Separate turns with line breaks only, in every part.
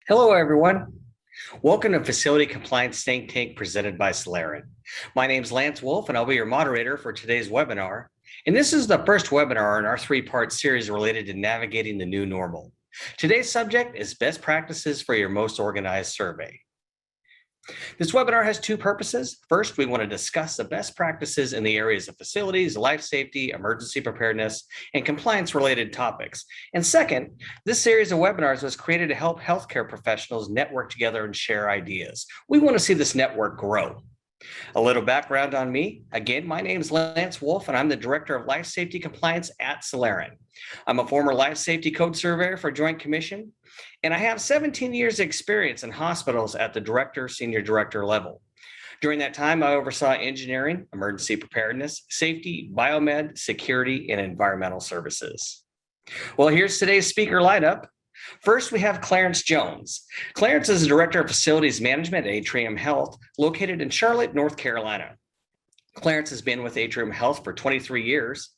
Hello, everyone. Welcome to Facility Compliance Think Tank presented by Soleran. My name is Lance Woolf, and I'll be your moderator for today's webinar. And this is the first webinar in our three-part series related to navigating the new normal. Today's subject is best practices for your most organized survey. This webinar has two purposes. First, we want to discuss the best practices in the areas of facilities, life safety, emergency preparedness, and compliance-related topics. And second, this series of webinars was created to help healthcare professionals network together and share ideas. We want to see this network grow. A little background on me. Again, my name is Lance Woolf, and I'm the Director of Life Safety Compliance at Soleran. I'm a former Life Safety Code Surveyor for Joint Commission, and I have 17 years experience in hospitals at the Director, Senior Director level. During that time, I oversaw engineering, emergency preparedness, safety, biomed, security, and environmental services. Well, here's today's speaker lineup. First, we have Clarence Jones. Clarence is the Director of Facilities Management at Atrium Health, located in Charlotte, North Carolina. Clarence has been with Atrium Health for 23 years.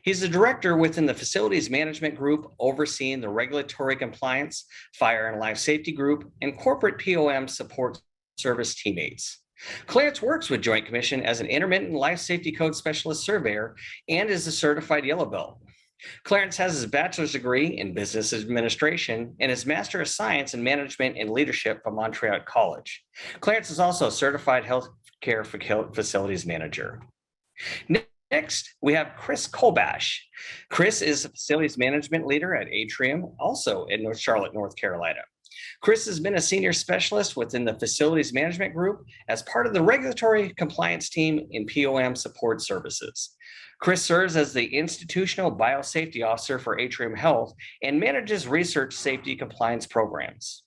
He's the director within the Facilities Management Group, overseeing the regulatory compliance, fire and life safety group, and corporate POM support service teammates. Clarence works with Joint Commission as an intermittent life safety code specialist surveyor and is a certified yellow belt. Clarence has his bachelor's degree in business administration and his master of science in management and leadership from Montreal College. Clarence is also a certified healthcare facilities manager. Next, we have Chris Kolbash. Chris is a facilities management leader at Atrium, also in North Charlotte, North Carolina. Chris has been a senior specialist within the facilities management group as part of the regulatory compliance team in POM support services. Chris serves as the institutional biosafety officer for Atrium Health and manages research safety compliance programs.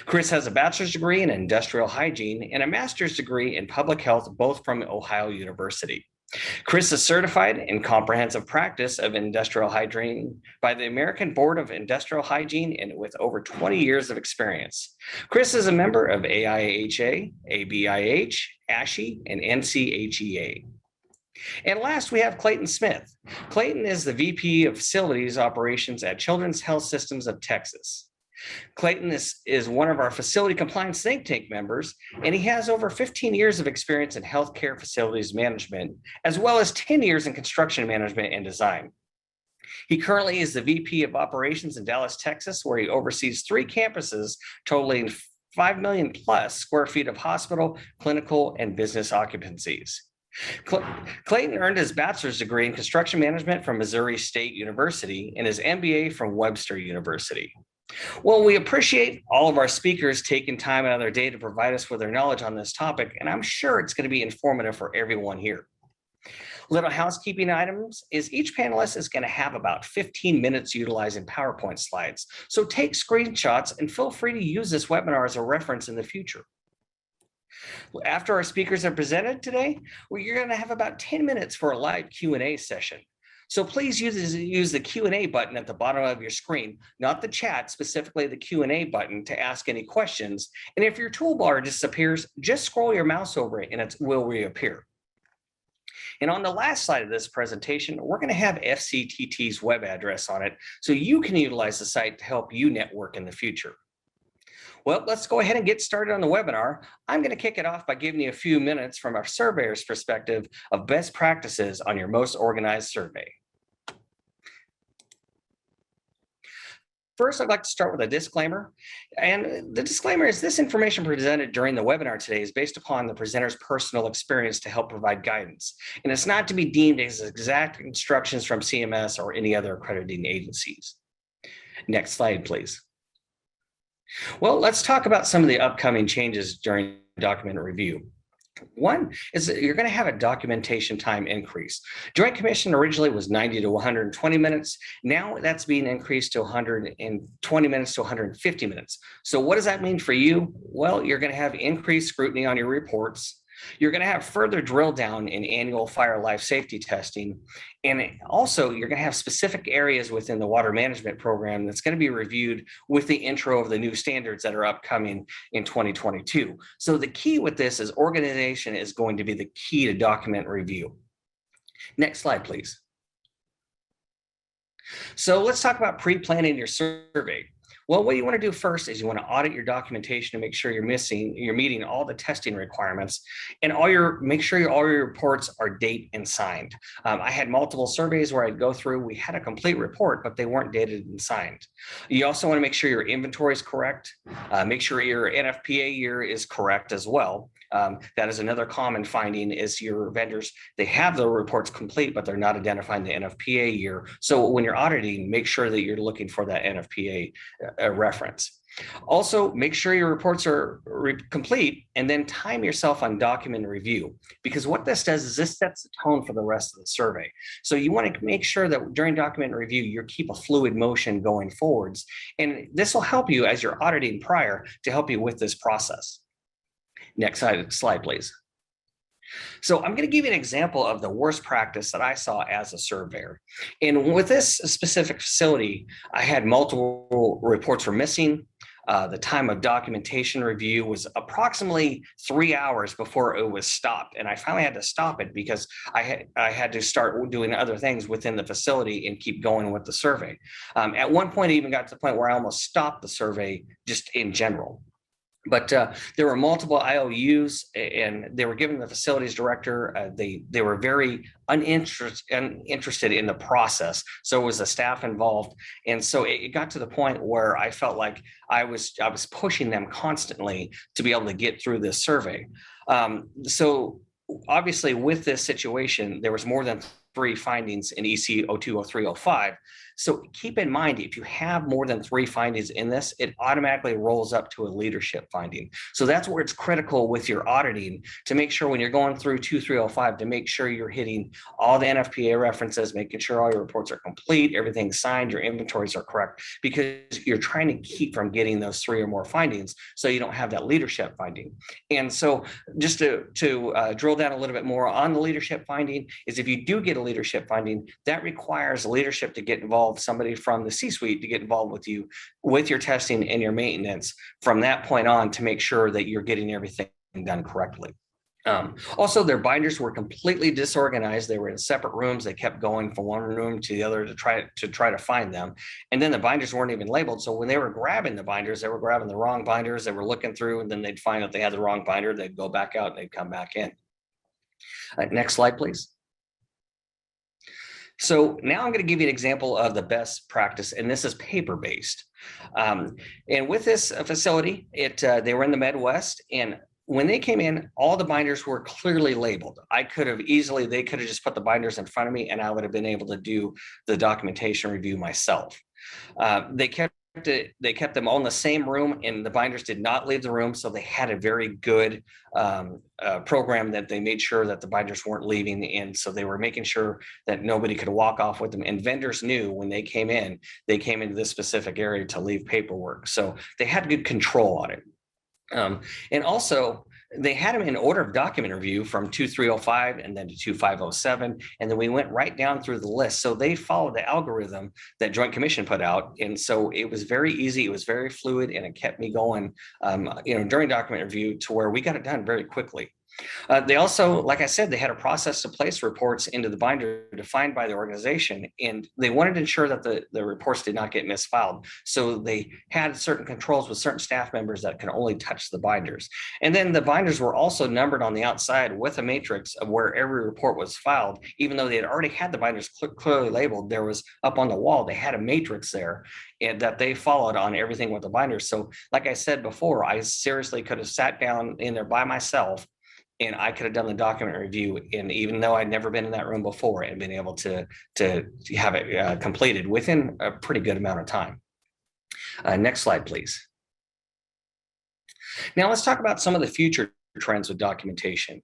Chris has a bachelor's degree in industrial hygiene and a master's degree in public health, both from Ohio University. Chris is certified in comprehensive practice of industrial hygiene by the American Board of Industrial Hygiene and with over 20 years of experience. Chris is a member of AIHA, ABIH, ASHE, and NCHEA. And last, we have Clayton Smith. Clayton is the VP of Facilities Operations at Children's Health Systems of Texas. Clayton is one of our facility compliance think tank members, and he has over 15 years of experience in healthcare facilities management, as well as 10 years in construction management and design. He currently is the VP of Operations in Dallas, Texas, where he oversees 3 campuses totaling 5 million plus square feet of hospital, clinical, and business occupancies. Clayton earned his bachelor's degree in construction management from Missouri State University and his MBA from Webster University. Well, we appreciate all of our speakers taking time out of their day to provide us with their knowledge on this topic, and I'm sure it's going to be informative for everyone here. Little housekeeping items is each panelist is going to have about 15 minutes utilizing PowerPoint slides. So take screenshots and feel free to use this webinar as a reference in the future. After our speakers have presented today, you're going to have about 10 minutes for a live Q&A session. So please use the Q&A button at the bottom of your screen, not the chat, specifically the Q&A button to ask any questions. And if your toolbar disappears, just scroll your mouse over it and it will reappear. And on the last slide of this presentation, we're going to have FCTT's web address on it, so you can utilize the site to help you network in the future. Well, let's go ahead and get started on the webinar. I'm going to kick it off by giving you a few minutes from our surveyor's perspective of best practices on your most organized survey. First, I'd like to start with a disclaimer. And the disclaimer is this information presented during the webinar today is based upon the presenter's personal experience to help provide guidance. And it's not to be deemed as exact instructions from CMS or any other accrediting agencies. Next slide, please. Well, let's talk about some of the upcoming changes during document review. One is that you're going to have a documentation time increase. Joint Commission originally was 90 to 120 minutes. Now that's being increased to 120 minutes to 150 minutes. So what does that mean for you? Well, you're going to have increased scrutiny on your reports. You're going to have further drill down in annual fire life safety testing. And also, you're going to have specific areas within the water management program that's going to be reviewed with the intro of the new standards that are upcoming in 2022. So the key with this is organization is going to be the key to document review. Next slide, please. So let's talk about pre-planning your survey. Well, what you want to do first is you want to audit your documentation to make sure you're meeting all the testing requirements, and make sure all your reports are date and signed. I had multiple surveys where I'd go through. We had a complete report, but they weren't dated and signed. You also want to make sure your inventory is correct. Make sure your NFPA year is correct as well. That is another common finding is your vendors, they have the reports complete, but they're not identifying the NFPA year. So when you're auditing, make sure that you're looking for that NFPA reference. Also, make sure your reports are complete and then time yourself on document review, because what this does is this sets the tone for the rest of the survey. So you want to make sure that during document review, you keep a fluid motion going forwards. And this will help you as you're auditing prior to help you with this process. Next slide, please. So I'm going to give you an example of the worst practice that I saw as a surveyor. And with this specific facility, I had multiple reports were missing. The time of documentation review was approximately 3 hours before it was stopped. And I finally had to stop it because I had to start doing other things within the facility and keep going with the survey. At one point, I even got to the point where I almost stopped the survey just in general. But there were multiple IOUs, and they were given the facilities director. They were very uninterested in the process. So was the staff involved, and so it got to the point where I felt like I was pushing them constantly to be able to get through this survey. So obviously, with this situation, there was more than 3 findings in EC 02, 03, 05. So keep in mind, if you have more than 3 findings in this, it automatically rolls up to a leadership finding. So that's where it's critical with your auditing to make sure when you're going through 2305 to make sure you're hitting all the NFPA references, making sure all your reports are complete, everything's signed, your inventories are correct, because you're trying to keep from getting those 3 or more findings so you don't have that leadership finding. And so just to drill down a little bit more on the leadership finding is if you do get a leadership finding, that requires leadership to get involved, somebody from the C-suite to get involved with you with your testing and your maintenance from that point on to make sure that you're getting everything done correctly. Also, their binders were completely disorganized. They were in separate rooms. They kept going from one room to the other to try to find them. And then the binders weren't even labeled. So when they were grabbing the binders, they were grabbing the wrong binders. They were looking through, and then they'd find out they had the wrong binder. They'd go back out and they'd come back in. Next slide, please. So now I'm going to give you an example of the best practice, and this is paper-based. And with this facility, they were in the Midwest, and when they came in, all the binders were clearly labeled. They could have just put the binders in front of me, and I would have been able to do the documentation review myself. They kept them all in the same room, and the binders did not leave the room. So they had a very good program that they made sure that the binders weren't leaving. And so they were making sure that nobody could walk off with them. And vendors knew when they came into this specific area to leave paperwork. So they had good control on it. And also, they had them in order of document review from 2305 and then to 2507. And then we went right down through the list. So they followed the algorithm that Joint Commission put out. And so it was very easy. It was very fluid, and it kept me going, during document review to where we got it done very quickly. They also, like I said, they had a process to place reports into the binder defined by the organization, and they wanted to ensure that the reports did not get misfiled. So they had certain controls with certain staff members that can only touch the binders. And then the binders were also numbered on the outside with a matrix of where every report was filed. Even though they had already had the binders clearly labeled, there was up on the wall, they had a matrix there and that they followed on everything with the binders. So like I said before, I seriously could have sat down in there by myself, and I could have done the document review, and even though I'd never been in that room before, and been able to have it completed within a pretty good amount of time. Next slide, please. Now let's talk about some of the future trends with documentation.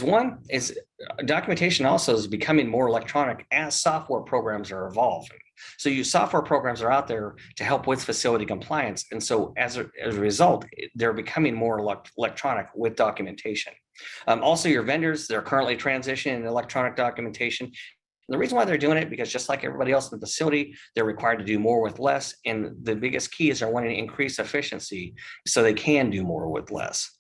One is documentation also is becoming more electronic as software programs are evolving. So software programs are out there to help with facility compliance. And so as a result, they're becoming more electronic with documentation. Also, your vendors, they're currently transitioning electronic documentation. And the reason why they're doing it, because just like everybody else in the facility, they're required to do more with less. And the biggest key is they're wanting to increase efficiency so they can do more with less.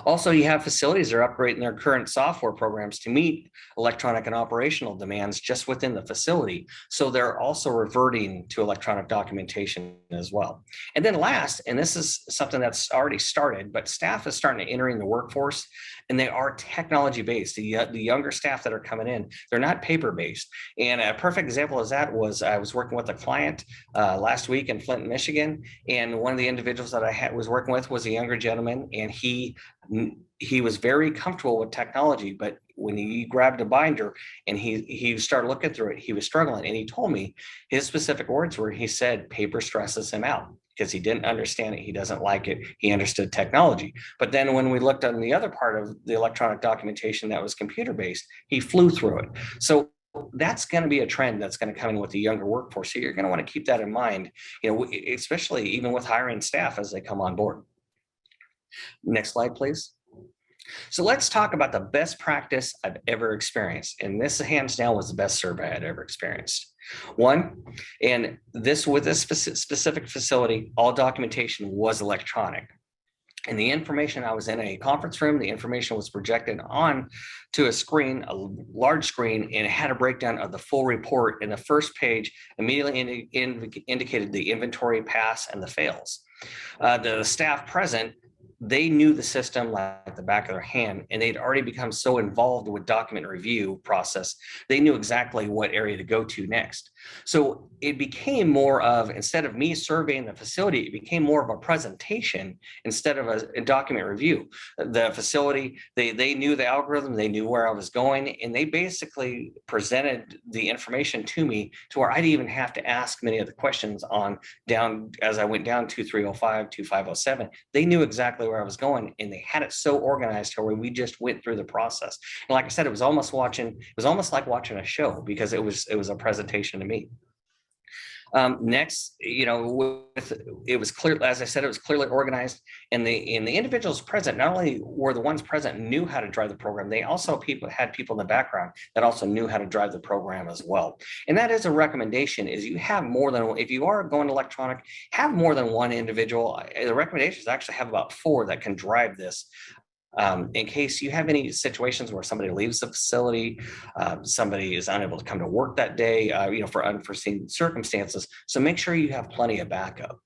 Also, you have facilities that are upgrading their current software programs to meet electronic and operational demands just within the facility. So they're also reverting to electronic documentation as well. And then last, and this is something that's already started, but staff is starting to enter in the workforce, and they are technology based. The younger staff that are coming in, they're not paper based. And a perfect example of that was I was working with a client last week in Flint, Michigan, and one of the individuals that I was working with was a younger gentleman, and he was very comfortable with technology, but when he grabbed a binder and he started looking through it, he was struggling. And he told me his specific words were, he said, paper stresses him out because he didn't understand it. He doesn't like it. He understood technology. But then when we looked on the other part of the electronic documentation that was computer based, he flew through it. So that's going to be a trend that's going to come in with the younger workforce. So you're going to want to keep that in mind, especially even with hiring staff as they come on board. Next slide, please. So let's talk about the best practice I've ever experienced. And this hands down was the best survey I'd ever experienced. One, and this with this specific facility, all documentation was electronic. And the information, I was in a conference room, the information was projected on to a screen, a large screen, and it had a breakdown of the full report. And the first page immediately indicated the inventory pass and the fails. The staff present, they knew the system like the back of their hand, and they'd already become so involved with document review process, they knew exactly what area to go to next. So it became more of, instead of me surveying the facility, it became more of a presentation instead of a document review. The facility, they knew the algorithm, they knew where I was going, and they basically presented the information to me to where I didn't even have to ask many of the questions on down as I went down 2305, 2507. They knew exactly where I was going, and they had it so organized to where we just went through the process. And like I said, it was almost like watching a show because it was a presentation to me. Next, it was clear, as I said, it was clearly organized, and the individuals present, not only were the ones present knew how to drive the program, they also had people in the background that also knew how to drive the program as well. And that is a recommendation: is you have more than, if you are going electronic, have more than one individual. The recommendation is actually have about 4 that can drive this. In case you have any situations where somebody leaves the facility, somebody is unable to come to work that day, for unforeseen circumstances. So make sure you have plenty of backup.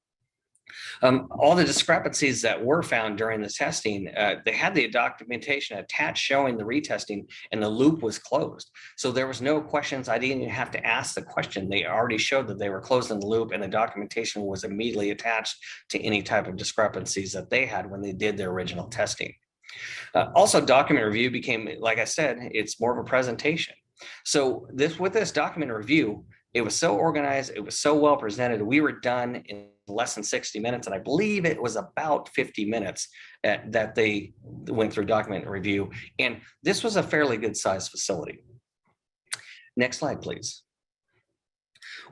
All the discrepancies that were found during the testing, they had the documentation attached showing the retesting, and the loop was closed. So there was no questions. I didn't even have to ask the question. They already showed that they were closing the loop, and the documentation was immediately attached to any type of discrepancies that they had when they did their original testing. Also, document review became, like I said, it's more of a presentation. So with this document review, it was so organized, it was so well presented. We were done in less than 60 minutes, and I believe it was about 50 minutes that they went through document review. And this was a fairly good sized facility. Next slide, please.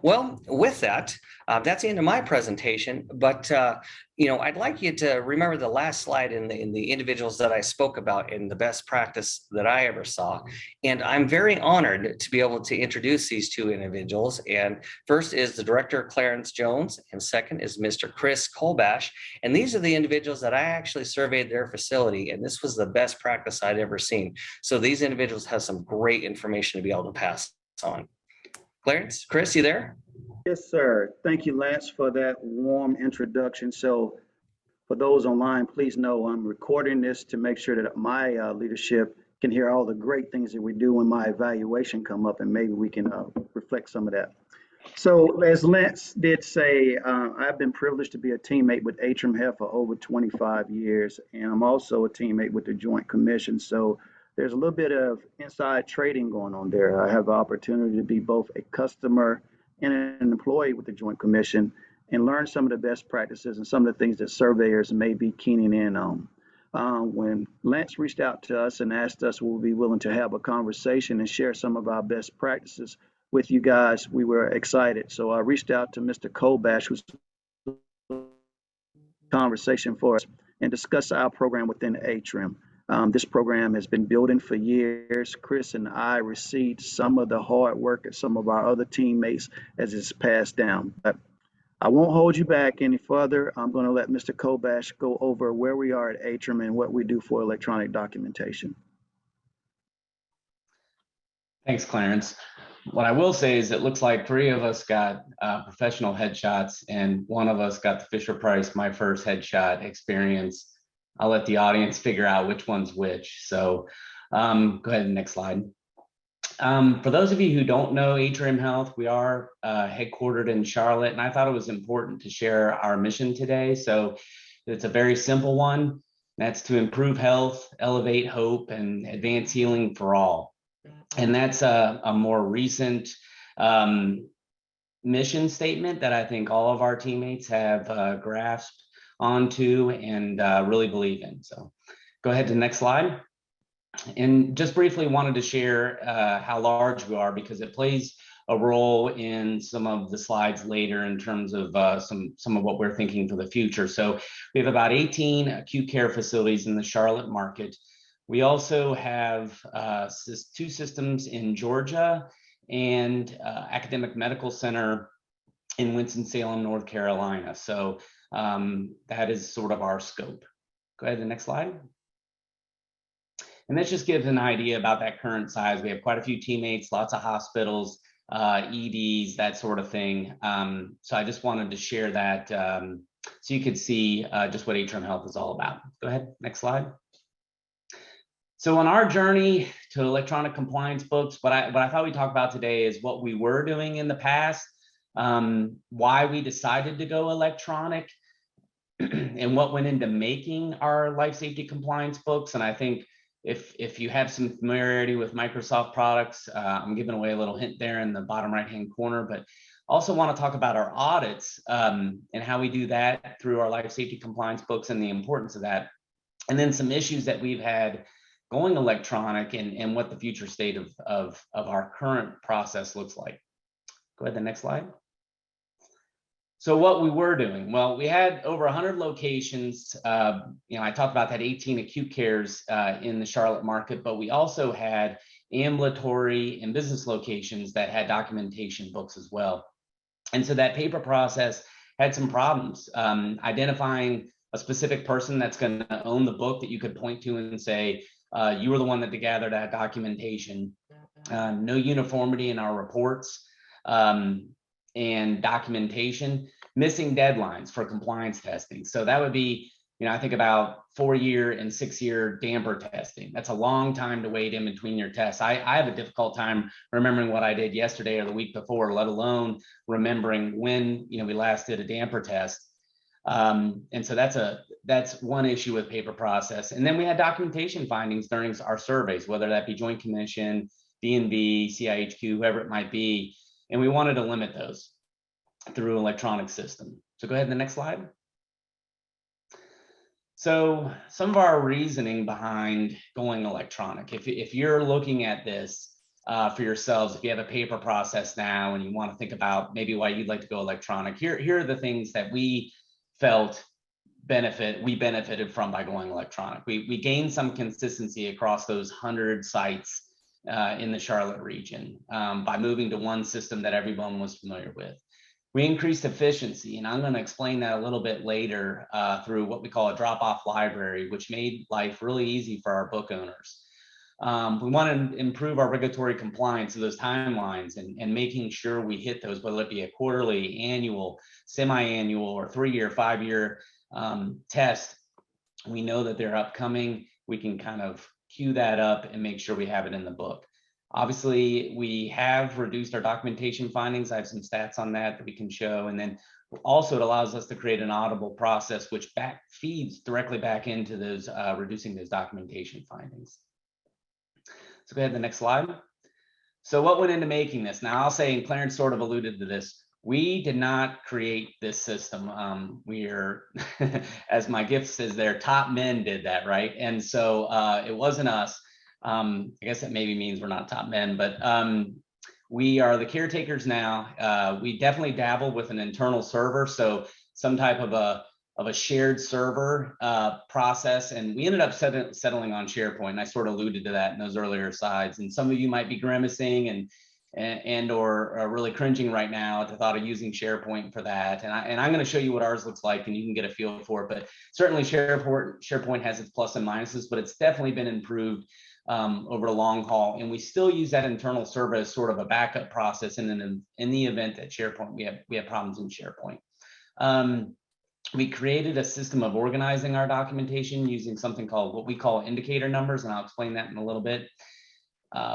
Well, with that, that's the end of my presentation. But I'd like you to remember the last slide in the individuals that I spoke about in the best practice that I ever saw. And I'm very honored to be able to introduce these 2 individuals. And first is the director, Clarence Jones, and second is Mr. Chris Kolbash. And these are the individuals that I actually surveyed their facility, and this was the best practice I'd ever seen. So these individuals have some great information to be able to pass on. Clarence, Chris, you there?
Yes, sir. Thank you, Lance, for that warm introduction. So for those online, please know I'm recording this to make sure that my leadership can hear all the great things that we do when my evaluation come up, and maybe we can reflect some of that. So as Lance did say, I've been privileged to be a teammate with Atrium Health for over 25 years, and I'm also a teammate with the Joint Commission. So there's a little bit of inside trading going on there. I have the opportunity to be both a customer and an employee with the Joint Commission and learn some of the best practices and some of the things that surveyors may be keening in on. When Lance reached out to us and asked us would we be willing to have a conversation and share some of our best practices with you guys, we were excited. So I reached out to Mr. Kolbash, who's conversation for us, and discuss our program within Atrium. This program has been building for years. Chris and I received some of the hard work of some of our other teammates as it's passed down. But I won't hold you back any further. I'm going to let Mr. Kolbash go over where we are at Atrium and what we do for electronic documentation.
Thanks, Clarence. What I will say is it looks like 3 of us got professional headshots and 1 of us got the Fisher Price My First Headshot experience. I'll let the audience figure out which one's which. So go ahead, next slide. For those of you who don't know Atrium Health, we are headquartered in Charlotte, and I thought it was important to share our mission today. So it's a very simple one. That's to improve health, elevate hope, and advance healing for all. And that's a more recent mission statement that I think all of our teammates have grasped onto and really believe in. So go ahead to the next slide. And just briefly wanted to share how large we are because it plays a role in some of the slides later in terms of some of what we're thinking for the future. So we have about 18 acute care facilities in the Charlotte market. We also have 2 systems in Georgia and academic medical center in Winston-Salem, North Carolina. So that is sort of our scope. Go ahead to the next slide. And this just gives an idea about that current size. We have quite a few teammates, lots of hospitals, EDs, that sort of thing. So I just wanted to share that so you could see just what Atrium Health is all about. Go ahead, next slide. So on our journey to electronic compliance books, what I thought we'd talk about today is what we were doing in the past, why we decided to go electronic, and what went into making our life safety compliance books. And I think if you have some familiarity with Microsoft products, I'm giving away a little hint there in the bottom right-hand corner, but also want to talk about our audits and how we do that through our life safety compliance books and the importance of that. And then some issues that we've had going electronic and what the future state of our current process looks like. Go ahead, the next slide. So what we were doing, well, we had over 100 locations. I talked about that 18 acute cares in the Charlotte market, but we also had ambulatory and business locations that had documentation books as well. And so that paper process had some problems identifying a specific person that's going to own the book that you could point to and say, you were the one that gathered that documentation. No uniformity in our reports and documentation, missing deadlines for compliance testing. So that would be, I think about 4-year and 6-year damper testing. That's a long time to wait in between your tests. I have a difficult time remembering what I did yesterday or the week before, let alone remembering when we last did a damper test. And so that's one issue with paper process. And then we had documentation findings during our surveys, whether that be Joint Commission, DNV, CIHQ, whoever it might be. And we wanted to limit those through electronic system. So go ahead to the next slide. So some of our reasoning behind going electronic, if you're looking at this for yourselves, if you have a paper process now and you want to think about maybe why you'd like to go electronic, here are the things that we felt we benefited from by going electronic. We gained some consistency across those 100 sites in the Charlotte region by moving to one system that everyone was familiar with. We increased efficiency, and I'm going to explain that a little bit later through what we call a drop-off library, which made life really easy for our book owners. We want to improve our regulatory compliance of those timelines and making sure we hit those, whether it be a quarterly, annual, semi-annual, or 3-year, 5-year test. We know that they're upcoming. We can kind of queue that up and make sure we have it in the book. Obviously, we have reduced our documentation findings. I have some stats on that we can show. And then also it allows us to create an auditable process, which feeds directly back into those reducing those documentation findings. So go ahead to the next slide. So what went into making this? Now I'll say, and Clarence sort of alluded to this, we did not create this system. We are, as my gift says there, top men did that, right? And so it wasn't us. I guess that maybe means we're not top men, but we are the caretakers now. We definitely dabble with an internal server, so some type of a shared server process, and we ended up settling on SharePoint. And I sort of alluded to that in those earlier slides. And some of you might be grimacing and or are really cringing right now at the thought of using SharePoint for that. And I'm going to show you what ours looks like, and you can get a feel for it. But certainly SharePoint has its plus and minuses, but it's definitely been improved over the long haul. And we still use that internal server as sort of a backup process in the event that SharePoint we have problems in SharePoint. We created a system of organizing our documentation using something called what we call indicator numbers, and I'll explain that in a little bit.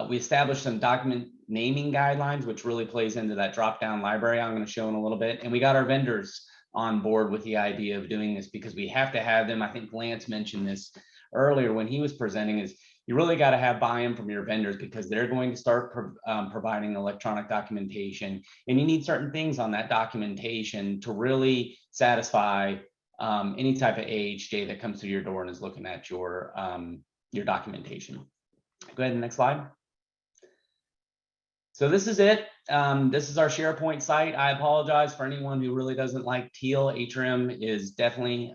We established some document naming guidelines, which really plays into that drop-down library I'm going to show in a little bit. And we got our vendors on board with the idea of doing this because we have to have them. I think Lance mentioned this earlier when he was presenting, is you really got to have buy-in from your vendors because they're going to start providing electronic documentation, and you need certain things on that documentation to really satisfy any type of AHJ that comes through your door and is looking at your documentation. Go ahead, next slide. So this is it. This is our SharePoint site. I apologize for anyone who really doesn't like teal. Atrium is definitely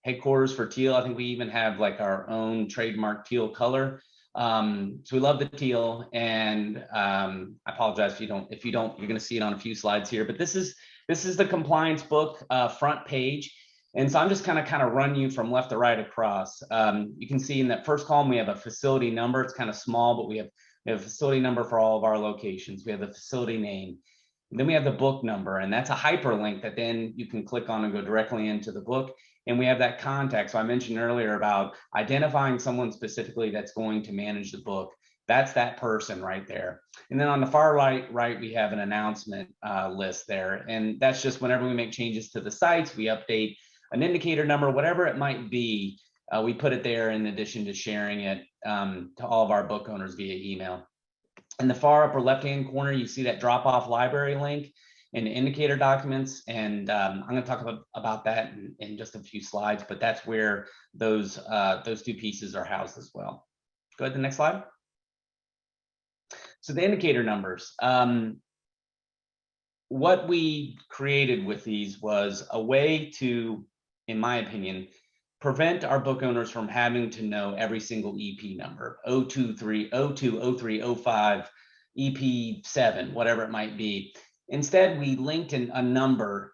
headquarters for teal. I think we even have like our own trademark teal color. So we love the teal, and I apologize if you don't, you're going to see it on a few slides here, but this is the compliance book front page. And so I'm just kind of run you from left to right across. You can see in that first column, we have a facility number. It's kind of small, but we have a facility number for all of our locations. We have the facility name. And then we have the book number, and that's a hyperlink that then you can click on and go directly into the book. And we have that contact. So I mentioned earlier about identifying someone specifically that's going to manage the book. That's that person right there. And then on the far right, we have an announcement list there. And that's just whenever we make changes to the sites, we update an indicator number, whatever it might be, we put it there in addition to sharing it to all of our book owners via email. In the far upper left-hand corner, you see that drop-off library link and indicator documents. And I'm going to talk about that in just a few slides, but that's where those two pieces are housed as well. Go ahead to the next slide. So the indicator numbers. What we created with these was a way to, in my opinion, prevent our book owners from having to know every single EP number, 023, 02, 03, 05, EP7, whatever it might be. Instead, we linked a number,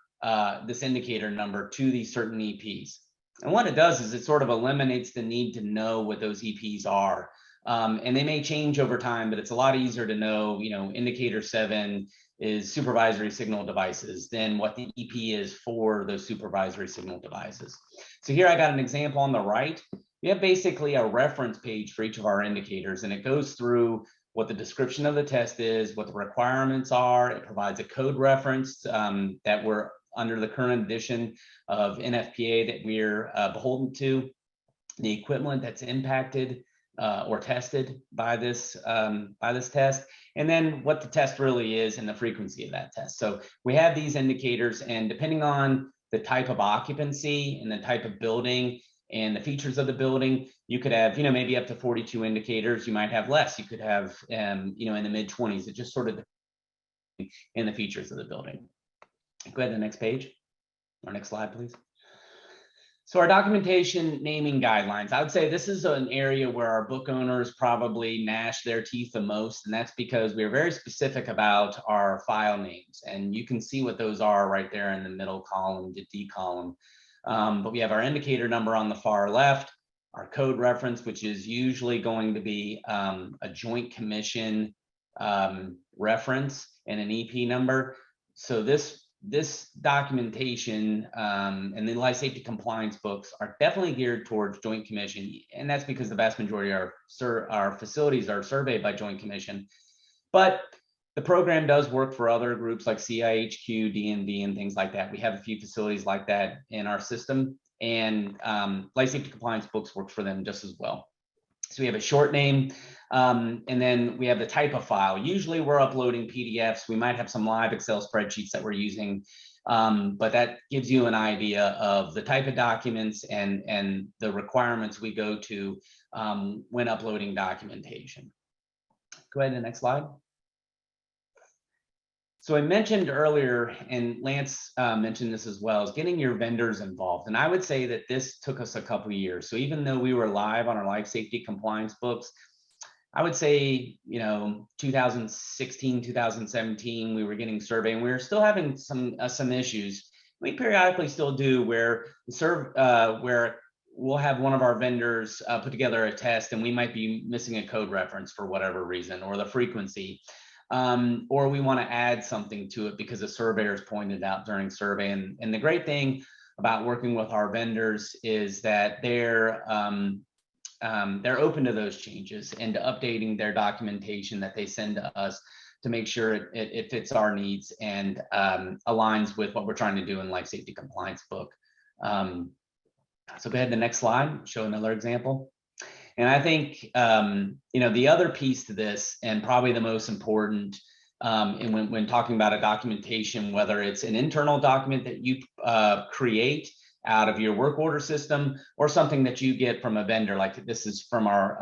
this indicator number, to these certain EPs. And what it does is it sort of eliminates the need to know what those EPs are. And they may change over time, but it's a lot easier to know, indicator 7 is supervisory signal devices than what the EP is for those supervisory signal devices. So here I got an example on the right. We have basically a reference page for each of our indicators, and it goes through what the description of the test is, what the requirements are. It provides a code reference that we're under the current edition of NFPA that we're beholden to, the equivalent that's impacted or tested by this test, and then what the test really is and the frequency of that test. So we have these indicators, and depending on the type of occupancy and the type of building and the features of the building, you could have, maybe up to 42 indicators. You might have less. You could have, in the mid 20s. It just sort of depends on the features of the building. Go ahead to the next page, or next slide, please. So our documentation naming guidelines, I would say this is an area where our book owners probably gnash their teeth the most, and that's because we're very specific about our file names, and you can see what those are right there in the middle column, the D column. But we have our indicator number on the far left, our code reference, which is usually going to be a Joint Commission reference and an EP number. So this documentation and the life safety compliance books are definitely geared towards Joint Commission, and that's because the vast majority of our facilities are surveyed by Joint Commission. But the program does work for other groups like CIHQ, DNV, and things like that. We have a few facilities like that in our system, and life safety compliance books work for them just as well. So we have a short name, and then we have the type of file. Usually we're uploading PDFs. We might have some live Excel spreadsheets that we're using, but that gives you an idea of the type of documents and the requirements we go to when uploading documentation. Go ahead to the next slide. So I mentioned earlier, and Lance mentioned this as well, is getting your vendors involved. And I would say that this took us a couple of years. So even though we were live on our life safety compliance books, I would say, 2016, 2017, we were getting survey and we were still having some issues. We periodically still do where where we'll have one of our vendors put together a test and we might be missing a code reference for whatever reason, or the frequency, or we want to add something to it because the surveyors pointed out during survey. And the great thing about working with our vendors is that they're open to those changes and to updating their documentation that they send to us to make sure it fits our needs and aligns with what we're trying to do in life safety compliance book. So go ahead to the next slide, show another example. And I think, the other piece to this, and probably the most important, and when talking about a documentation, whether it's an internal document that you create out of your work order system or something that you get from a vendor, like this is from our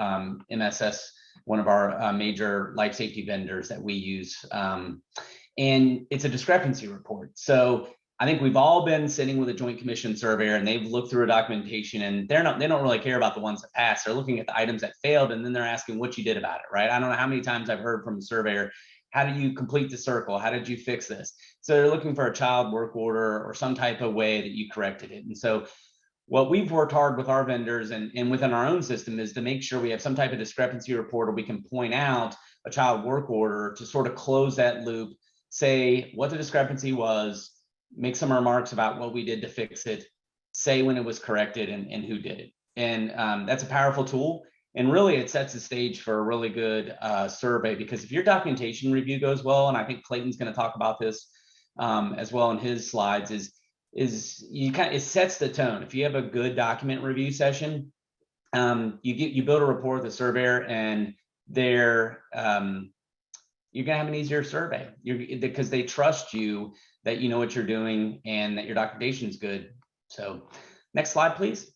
MSS, one of our major life safety vendors that we use. And it's a discrepancy report. So I think we've all been sitting with a Joint Commission surveyor and they've looked through a documentation and they don't really care about the ones that passed. They're looking at the items that failed and then they're asking what you did about it, right? I don't know how many times I've heard from a surveyor, how did you complete the circle? How did you fix this? So they're looking for a child work order or some type of way that you corrected it. And so what we've worked hard with our vendors and within our own system is to make sure we have some type of discrepancy report, or we can point out a child work order to sort of close that loop, say what the discrepancy was, make some remarks about what we did to fix it, say when it was corrected and who did it. And that's a powerful tool. And really it sets the stage for a really good survey, because if your documentation review goes well, and I think Clayton's going to talk about this as well in his slides, it sets the tone. If you have a good document review session, you build a rapport with the surveyor and you're going to have an easier survey because they trust you that you know what you're doing and that your documentation is good. So next slide, please.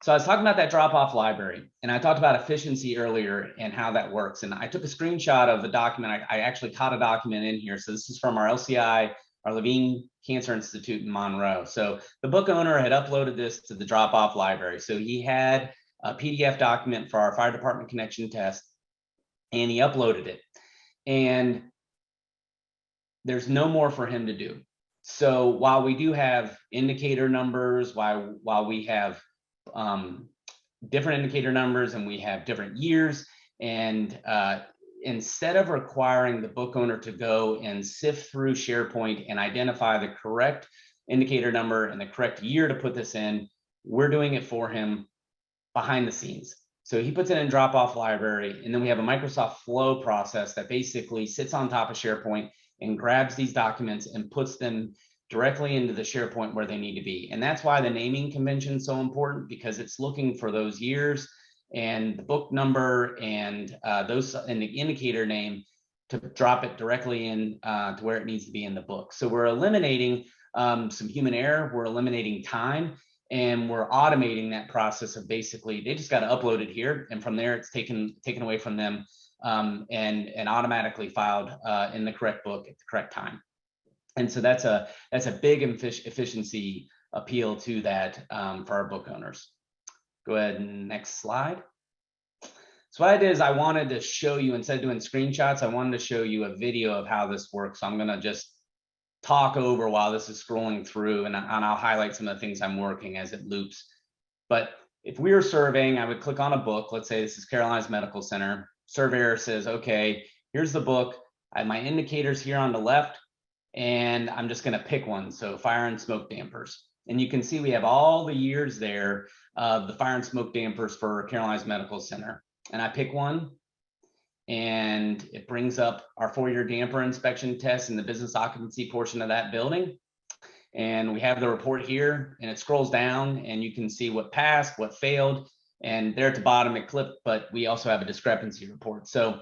So I was talking about that drop-off library, and I talked about efficiency earlier and how that works. And I took a screenshot of the document. I actually caught a document in here. So this is from our LCI, our Levine Cancer Institute in Monroe. So the book owner had uploaded this to the drop-off library. So he had a PDF document for our fire department connection test, and he uploaded it. And there's no more for him to do. So while we do have indicator numbers, while we have different indicator numbers and we have different years, and instead of requiring the book owner to go and sift through SharePoint and identify the correct indicator number and the correct year to put this in, we're doing it for him behind the scenes. So he puts it in drop-off library, and then we have a Microsoft Flow process that basically sits on top of SharePoint and grabs these documents and puts them directly into the SharePoint where they need to be. And that's why the naming convention is so important, because it's looking for those years and the book number and the indicator name to drop it directly in to where it needs to be in the book. So we're eliminating some human error, we're eliminating time, and we're automating that process of basically they just got to upload it here, and from there it's taken away from them and automatically filed in the correct book at the correct time. And so that's a big efficiency appeal to that for our book owners. Go ahead and next slide. So what I did is I wanted to show you, instead of doing screenshots, I wanted to show you a video of how this works. So I'm going to just talk over while this is scrolling through, and I'll highlight some of the things I'm working as it loops. But if we were surveying, I would click on a book. Let's say this is Caroline's Medical Center. Surveyor says, okay, here's the book. I have my indicators here on the left, and I'm just going to pick one. So fire and smoke dampers. And you can see we have all the years there of the fire and smoke dampers for Caroline's Medical Center. And I pick one, and it brings up our 4-year damper inspection test in the business occupancy portion of that building. And we have the report here, and it scrolls down, and you can see what passed, what failed, and there at the bottom it clipped, but we also have a discrepancy report. So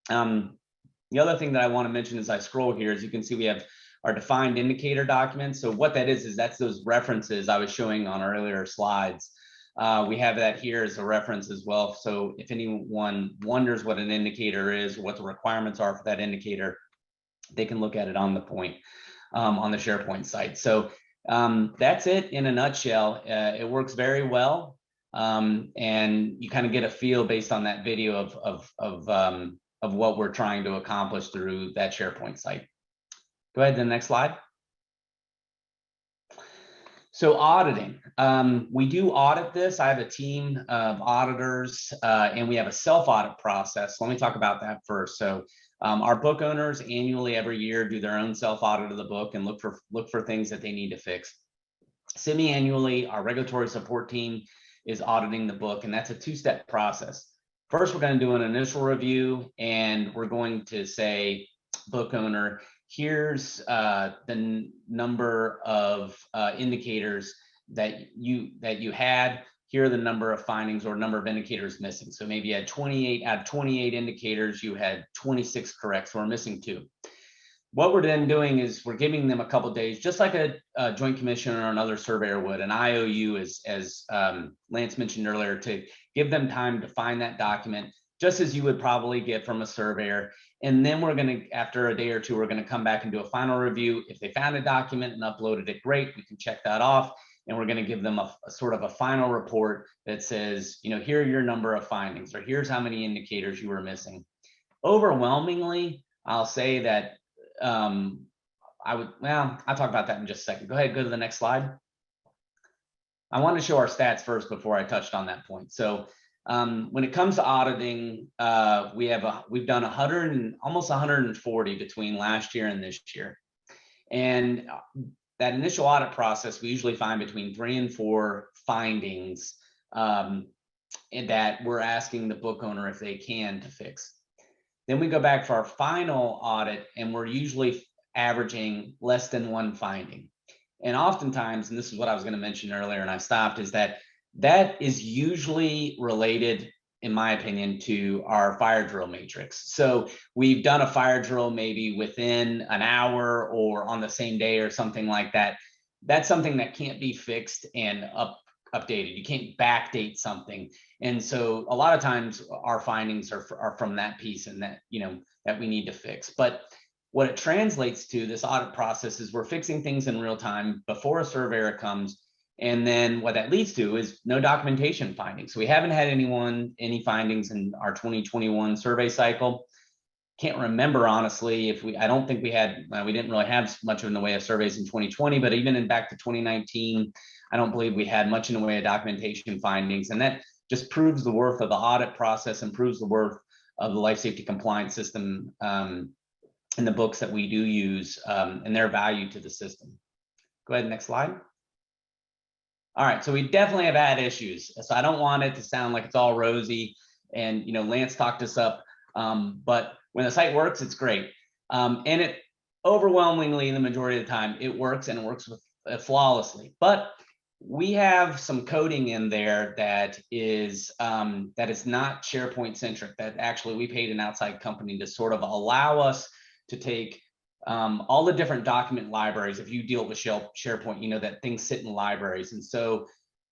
the other thing that I want to mention as I scroll here is you can see we have our defined indicator documents. So what that is that's those references I was showing on earlier slides. We have that here as a reference as well. So if anyone wonders what an indicator is, what the requirements are for that indicator, they can look at it on the point on the SharePoint site. So that's it in a nutshell. It works very well. And you kind of get a feel based on that video of what we're trying to accomplish through that SharePoint site. Go ahead to the next slide. So auditing, we do audit this. I have a team of auditors and we have a self-audit process. Let me talk about that first. So our book owners annually every year do their own self-audit of the book and look for things that they need to fix. Semi-annually, our regulatory support team is auditing the book, and that's a two-step process. First, we're going to do an initial review, and we're going to say, book owner, here's the number of indicators that you had. Here are the number of findings or number of indicators missing. So maybe you had 28 out of 28 indicators, you had 26 correct, so we're missing 2. What we're then doing is we're giving them a couple of days, just like a joint commissioner or another surveyor would, an IOU, as Lance mentioned earlier, to give them time to find that document, just as you would probably get from a surveyor. And then we're going to, after a day or two, we're going to come back and do a final review. If they found a document and uploaded it, great, we can check that off. And we're going to give them a sort of a final report that says, you know, here are your number of findings, or here's how many indicators you were missing. Overwhelmingly, I'll say that I'll talk about that in just a second. Go ahead, go to the next slide. I want to show our stats first before I touched on that point. So when it comes to auditing, we've done almost 140 between last year and this year. And that initial audit process, we usually find between 3 and 4 findings and that we're asking the book owner if they can to fix. Then we go back for our final audit, and we're usually averaging less than 1 finding. And oftentimes, and this is what I was going to mention earlier and I stopped, is that is usually related, in my opinion, to our fire drill matrix. So we've done a fire drill maybe within an hour or on the same day or something like that. That's something that can't be fixed and updated. You can't backdate something. And so a lot of times our findings are from that piece, and that, you know, that we need to fix. But what it translates to, this audit process, is we're fixing things in real time before a surveyor comes. And then what that leads to is no documentation findings. So we haven't had any findings in our 2021 survey cycle. Can't remember, honestly, I don't think we didn't really have much in the way of surveys in 2020, but even back to 2019, I don't believe we had much in the way of documentation findings. And that just proves the worth of the audit process and proves the worth of the life safety compliance system in the books that we do use and their value to the system. Go ahead, next slide. All right, so we definitely have had issues. So I don't want it to sound like it's all rosy. And, you know, Lance talked us up, but when the site works, it's great. And it overwhelmingly, the majority of the time, it works, and it works flawlessly. But we have some coding in there that is not SharePoint centric, that actually we paid an outside company to sort of allow us to take all the different document libraries. If you deal with SharePoint, you know that things sit in libraries. And so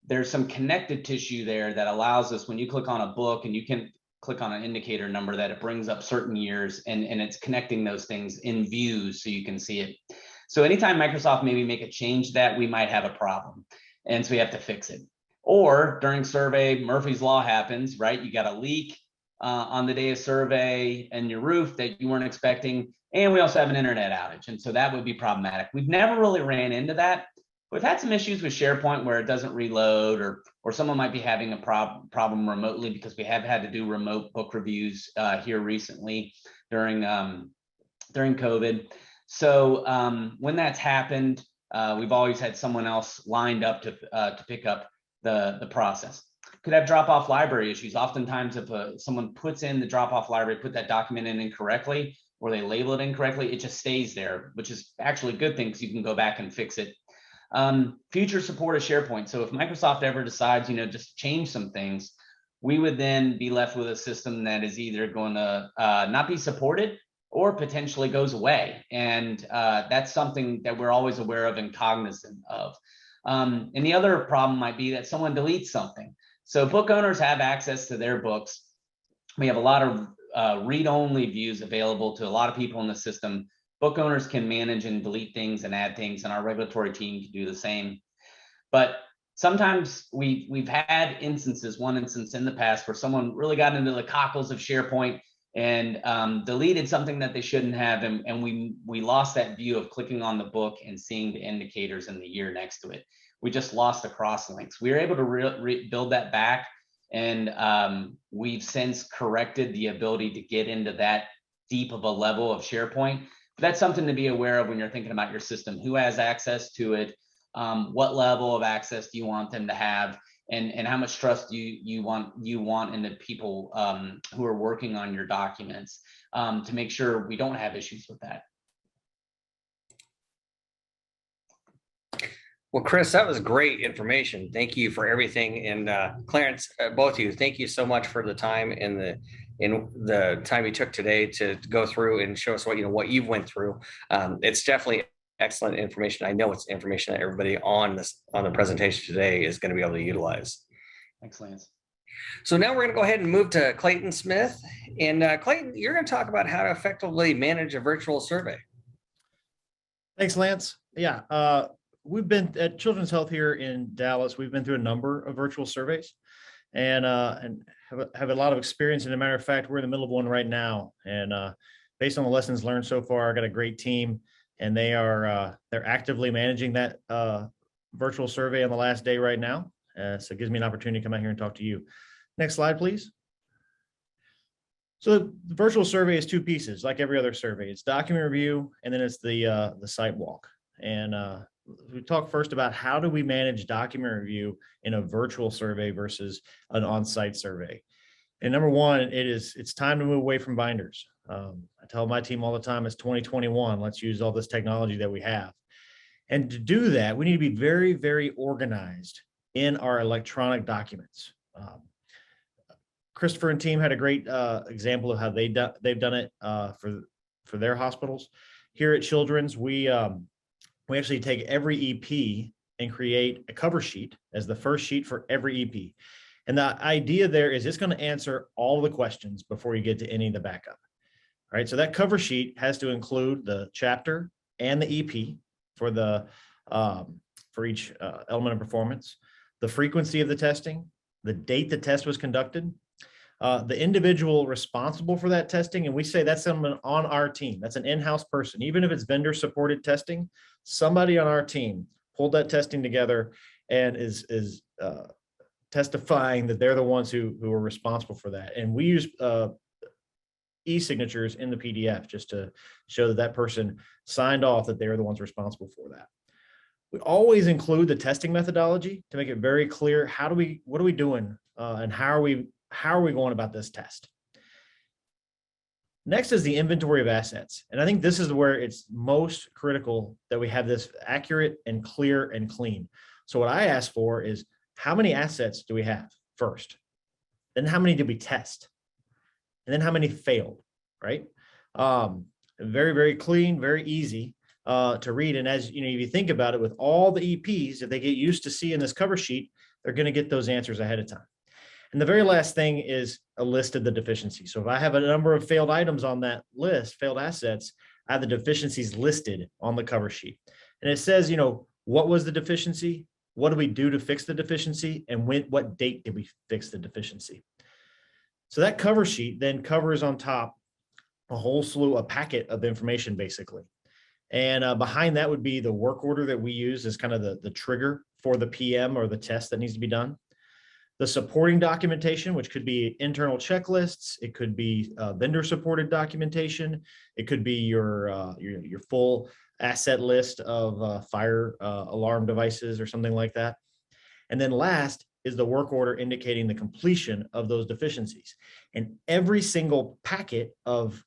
there's some connected tissue there that allows us, when you click on a book and you can click on an indicator number, that it brings up certain years, and it's connecting those things in views so you can see it. So anytime Microsoft maybe make a change that, we might have a problem. And so we have to fix it. Or during survey, Murphy's Law happens, right? You got a leak on the day of survey and your roof that you weren't expecting. And we also have an internet outage. And so that would be problematic. We've never really ran into that. We've had some issues with SharePoint where it doesn't reload, or someone might be having a problem remotely, because we have had to do remote book reviews here recently during COVID. So when that's happened, we've always had someone else lined up to pick up the process. Could have drop-off library issues. Oftentimes, if someone puts in the drop-off library, put that document in incorrectly, or they label it incorrectly, it just stays there, which is actually a good thing, because you can go back and fix it. Future support of SharePoint. So if Microsoft ever decides, you know, just change some things, we would then be left with a system that is either going to not be supported or potentially goes away. And that's something that we're always aware of and cognizant of. And the other problem might be that someone deletes something. So book owners have access to their books. We have a lot of read-only views available to a lot of people in the system. Book owners can manage and delete things and add things, and our regulatory team can do the same. But sometimes we've had one instance in the past where someone really got into the cockles of SharePoint and deleted something that they shouldn't have, and we lost that view of clicking on the book and seeing the indicators in the year next to it. We just lost the cross links. We were able to build that back, and we've since corrected the ability to get into that deep of a level of SharePoint. But that's something to be aware of when you're thinking about your system. Who has access to it? What level of access do you want them to have? And how much trust you want in the people who are working on your documents to make sure we don't have issues with that.
Well, Chris, that was great information. Thank you for everything. And Clarence, both of you, thank you so much for the time and the time you took today to go through and show us what you've went through. It's definitely excellent information. I know it's information that everybody on the presentation today is going to be able to utilize.
Thanks, Lance.
So now we're going to go ahead and move to Clayton Smith. And Clayton, you're going to talk about how to effectively manage a virtual survey.
Thanks, Lance. Yeah, we've been at Children's Health here in Dallas. We've been through a number of virtual surveys and have a lot of experience. And as a matter of fact, we're in the middle of one right now. And based on the lessons learned so far, I got a great team, and they're actively managing that virtual survey on the last day right now. So it gives me an opportunity to come out here and talk to you. Next slide, please. So the virtual survey is two pieces, like every other survey. It's document review, and then it's the site walk. And we talk first about how do we manage document review in a virtual survey versus an on-site survey. And number one, it's time to move away from binders. I tell my team all the time, it's 2021. Let's use all this technology that we have. And to do that, we need to be very, very organized in our electronic documents. Christopher and team had a great example of how they've done it for their hospitals. Here at Children's, we actually take every EP and create a cover sheet as the first sheet for every EP. And the idea there is it's going to answer all the questions before you get to any of the backup. All right, so that cover sheet has to include the chapter and the EP for each element of performance, the frequency of the testing, the date the test was conducted, the individual responsible for that testing. And we say that's someone on our team. That's an in-house person. Even if it's vendor supported testing, somebody on our team pulled that testing together and is testifying that they're the ones who are responsible for that. And we use e-signatures in the PDF just to show that that person signed off that they're the ones responsible for that. We always include the testing methodology to make it very clear what are we doing and how are we going about this test. Next is the inventory of assets. And I think this is where it's most critical that we have this accurate and clear and clean. So what I ask for is how many assets do we have first? Then how many did we test? And then how many failed, right? Very, very clean, very easy to read. And as you know, if you think about it, with all the EPs, if they get used to seeing this cover sheet, they're going to get those answers ahead of time. And the very last thing is a list of the deficiencies. So if I have a number of failed items on that list, failed assets, I have the deficiencies listed on the cover sheet. And it says, what was the deficiency? What do we do to fix the deficiency? And what date did we fix the deficiency? So that cover sheet then covers on top a packet of information, basically. And behind that would be the work order that we use as kind of the trigger for the PM or the test that needs to be done. The supporting documentation, which could be internal checklists, it could be vendor supported documentation, it could be your full asset list of fire alarm devices or something like that. And then last is the work order indicating the completion of those deficiencies. And every single packet of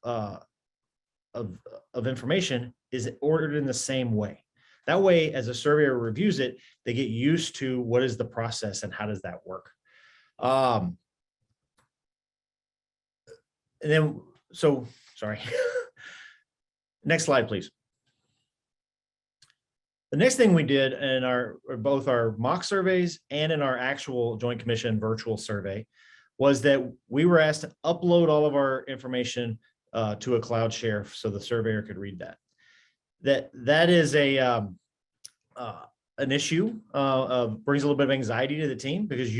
information is ordered in the same way. That way, as a surveyor reviews it, they get used to what is the process and how does that work. And then, sorry. Next slide, please. The next thing we did in both our mock surveys and in our actual Joint Commission virtual survey was that we were asked to upload all of our information to a cloud share so the surveyor could read that. That is an issue, brings a little bit of anxiety to the team because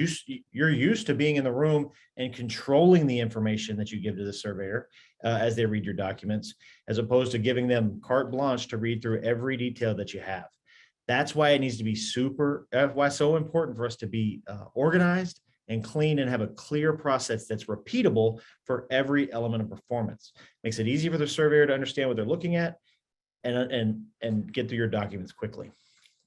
you're used to being in the room and controlling the information that you give to the surveyor as they read your documents, as opposed to giving them carte blanche to read through every detail that you have. That's why it needs to be why it's so important for us to be organized and clean and have a clear process that's repeatable for every element of performance. Makes it easy for the surveyor to understand what they're looking at and get through your documents quickly.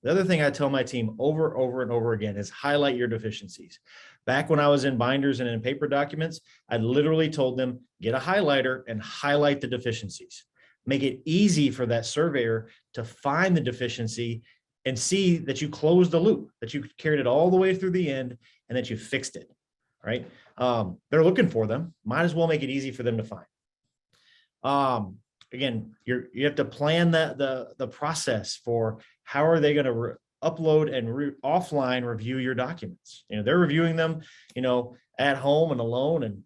The other thing I tell my team over and over again is highlight your deficiencies. Back when I was in binders and in paper documents, I literally told them, get a highlighter and highlight the deficiencies. Make it easy for that surveyor to find the deficiency and see that you closed the loop, that you carried it all the way through the end and that you fixed it, right? They're looking for them. Might as well make it easy for them to find. Again, you have to plan the process for how are they going to upload and offline review your documents. They're reviewing them, at home and alone and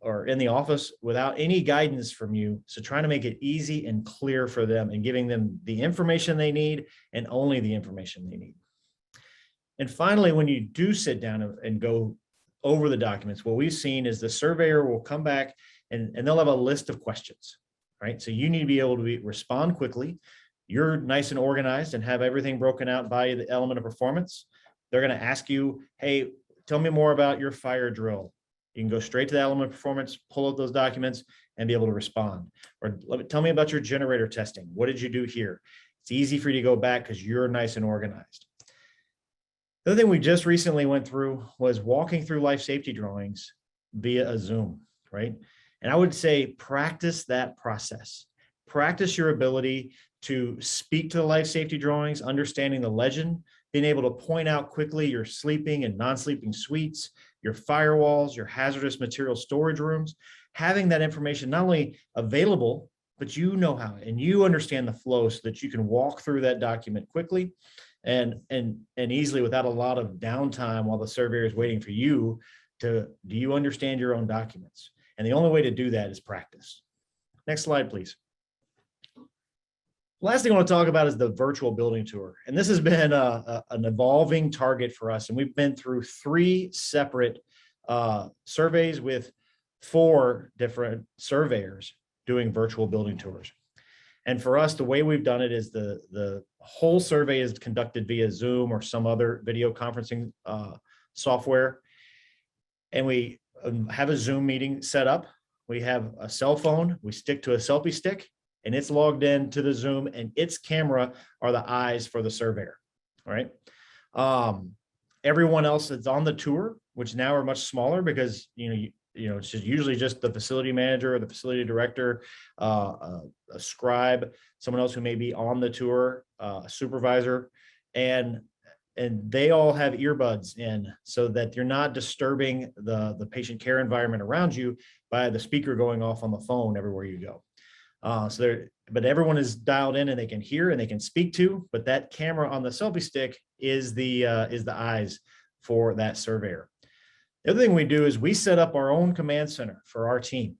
or in the office without any guidance from you. So trying to make it easy and clear for them and giving them the information they need and only the information they need. And finally, when you do sit down and go over the documents, what we've seen is the surveyor will come back and they'll have a list of questions, right? So you need to be able to respond quickly. You're nice and organized and have everything broken out by the element of performance. They're going to ask you, hey, tell me more about your fire drill. You can go straight to the element of performance, pull out those documents and be able to respond. Or tell me about your generator testing. What did you do here? It's easy for you to go back because you're nice and organized. The other thing we just recently went through was walking through life safety drawings via a Zoom, right? And I would say practice that process. Practice your ability to speak to the life safety drawings, understanding the legend, being able to point out quickly your sleeping and non-sleeping suites, your firewalls, your hazardous material storage rooms, having that information not only available, but you know how, and you understand the flow so that you can walk through that document quickly and easily without a lot of downtime while the surveyor is waiting for you to, do you understand your own documents? And the only way to do that is practice. Next slide, please. Last thing I want to talk about is the virtual building tour. And this has been an evolving target for us. And we've been through 3 separate surveys with 4 different surveyors doing virtual building tours. And for us, the way we've done it is the whole survey is conducted via Zoom or some other video conferencing software. And we have a Zoom meeting set up. We have a cell phone. We stick to a selfie stick and it's logged in to the Zoom and its camera are the eyes for the surveyor, all right? Everyone else that's on the tour, which now are much smaller because, it's just usually just the facility manager or the facility director, a scribe, someone else who may be on the tour, a supervisor, and they all have earbuds in so that you're not disturbing the patient care environment around you by the speaker going off on the phone everywhere you go. But everyone is dialed in and they can hear and they can speak to, but that camera on the selfie stick is the eyes for that surveyor. The other thing we do is we set up our own command center for our team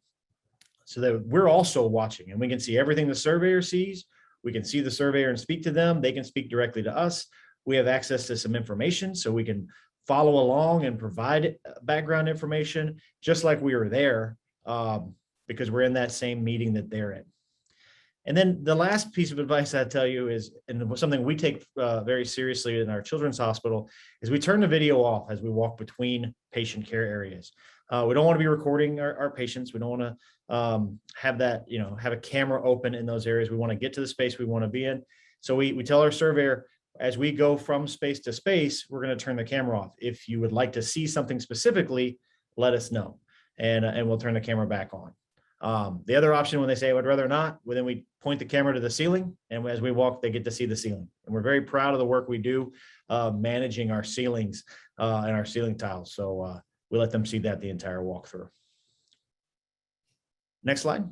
so that we're also watching and we can see everything the surveyor sees. We can see the surveyor and speak to them. They can speak directly to us. We have access to some information so we can follow along and provide background information just like we were there because we're in that same meeting that they're in. And then the last piece of advice I tell you is, and something we take very seriously in our children's hospital, is we turn the video off as we walk between patient care areas. We don't want to be recording our patients. We don't want to have that, have a camera open in those areas. We want to get to the space we want to be in. So we tell our surveyor, as we go from space to space, we're going to turn the camera off. If you would like to see something specifically, let us know, and we'll turn the camera back on. The other option when they say, I would rather not, well, then we point the camera to the ceiling and as we walk, they get to see the ceiling. And we're very proud of the work we do managing our ceilings and our ceiling tiles. So we let them see that the entire walkthrough. Next slide.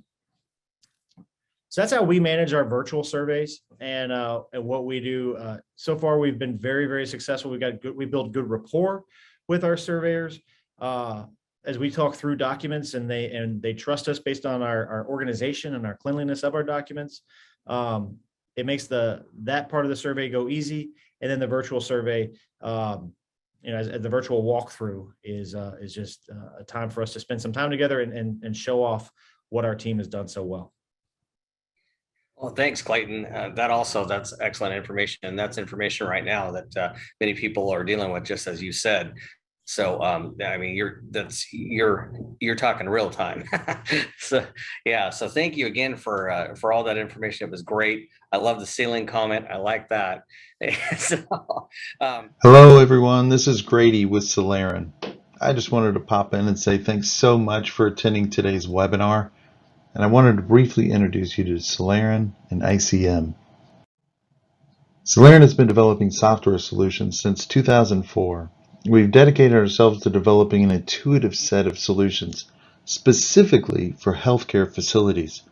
So that's how we manage our virtual surveys and what we do. So far, we've been very, very successful. We build good rapport with our surveyors. As we talk through documents and they trust us based on our organization and our cleanliness of our documents. it makes that part of the survey go easy. And then the virtual survey, as the virtual walkthrough is just a time for us to spend some time together and show off what our team has done so well.
Well, thanks, Clayton. That's excellent information. And that's information right now that many people are dealing with, just as you said. So, I mean, you're talking real time. So, yeah. So thank you again for all that information. It was great. I love the ceiling comment. I like that. So,
Hello, everyone. This is Grady with Soleran. I just wanted to pop in and say thanks so much for attending today's webinar. And I wanted to briefly introduce you to Soleran and ICM. Soleran has been developing software solutions since 2004. We've dedicated ourselves to developing an intuitive set of solutions specifically for healthcare facilities.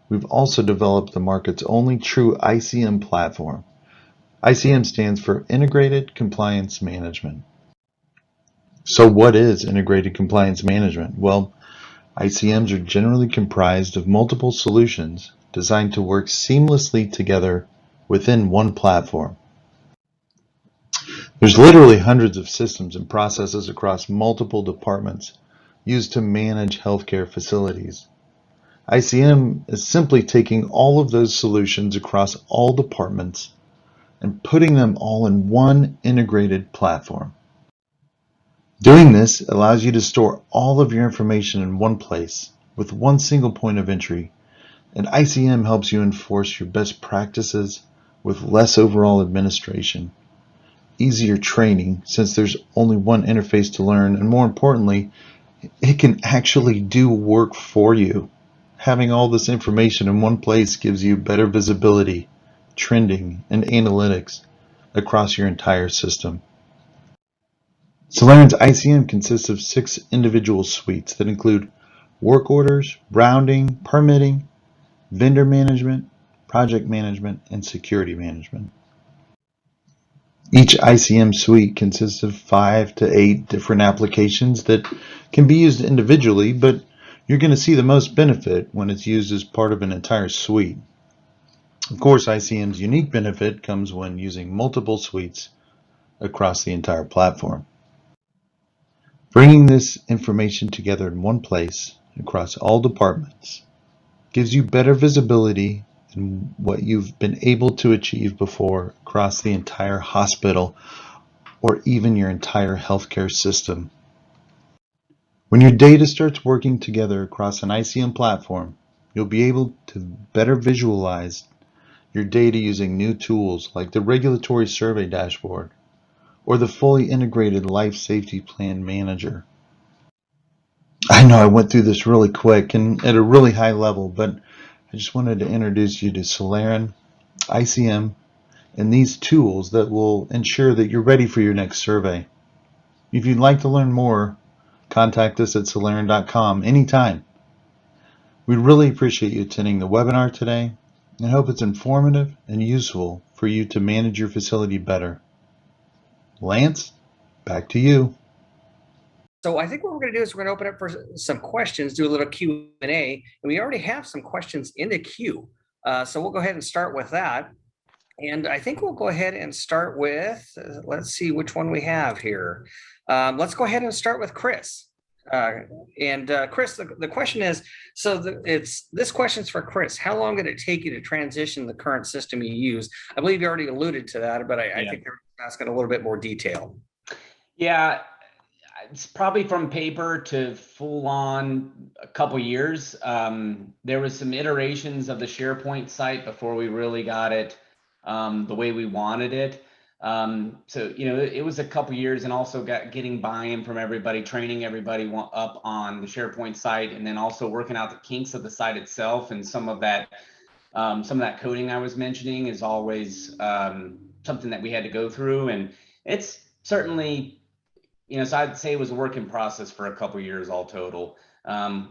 We've also developed the market's only true ICM platform. ICM stands for Integrated Compliance Management. So what is Integrated Compliance Management? Well, ICMs are generally comprised of multiple solutions designed to work seamlessly together within one platform. There's literally hundreds of systems and processes across multiple departments used to manage healthcare facilities. ICM is simply taking all of those solutions across all departments and putting them all in one integrated platform. Doing this allows you to store all of your information in one place with one single point of entry, and ICM helps you enforce your best practices with less overall administration, easier training since there's only one interface to learn, and more importantly, it can actually do work for you. Having all this information in one place gives you better visibility, trending, and analytics across your entire system. Soleran's ICM consists of 6 individual suites that include work orders, rounding, permitting, vendor management, project management, and security management. Each ICM suite consists of 5 to 8 different applications that can be used individually, but you're going to see the most benefit when it's used as part of an entire suite. Of course, ICM's unique benefit comes when using multiple suites across the entire platform. Bringing this information together in one place across all departments gives you better visibility than what you've been able to achieve before across the entire hospital or even your entire healthcare system. When your data starts working together across an ICM platform, you'll be able to better visualize your data using new tools like the Regulatory Survey Dashboard or the fully integrated Life Safety Plan Manager. I know I went through this really quick and at a really high level, but I just wanted to introduce you to Soleran, ICM, and these tools that will ensure that you're ready for your next survey. If you'd like to learn more, contact us at Soleran.com anytime. We'd really appreciate you attending the webinar today and hope it's informative and useful for you to manage your facility better. Lance, back to you.
So I think what we're going to do is we're going to open up for some questions, do a little Q&A, and we already have some questions in the queue. So we'll go ahead and start with that. And I think we'll go ahead and start with, let's see which one we have here. Let's go ahead and start with Chris. Chris, the question is, this question's for Chris. How long did it take you to transition the current system you use? I believe you already alluded to that, but I think they're asking a little bit more detail.
Yeah, it's probably from paper to full on a couple years. There was some iterations of the SharePoint site before we really got it the way we wanted it. So, it was a couple years, and also getting buy-in from everybody, training everybody up on the SharePoint site, and then also working out the kinks of the site itself. And some of that coding I was mentioning is always something that we had to go through. And it's certainly, so I'd say it was a work in process for a couple years all total.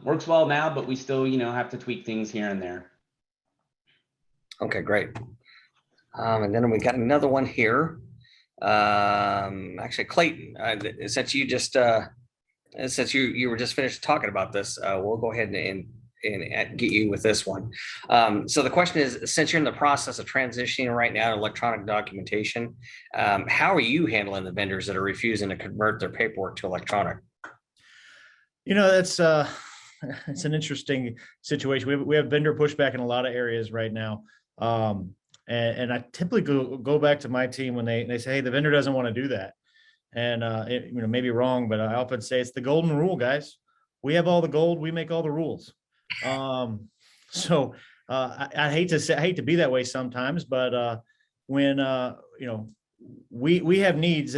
Works well now, but we still, have to tweak things here and there.
Okay, great. And then we got another one here. Actually, Clayton, since you just since you were just finished talking about this, we'll go ahead and get you with this one. So the question is, since you're in the process of transitioning right now to electronic documentation, how are you handling the vendors that are refusing to convert their paperwork to electronic?
That's it's an interesting situation. We have vendor pushback in a lot of areas right now. And I typically go back to my team when they say, hey, the vendor doesn't want to do that. And it may be wrong, but I often say it's the golden rule, guys. We have all the gold, we make all the rules. So I hate to be that way sometimes, but when we have needs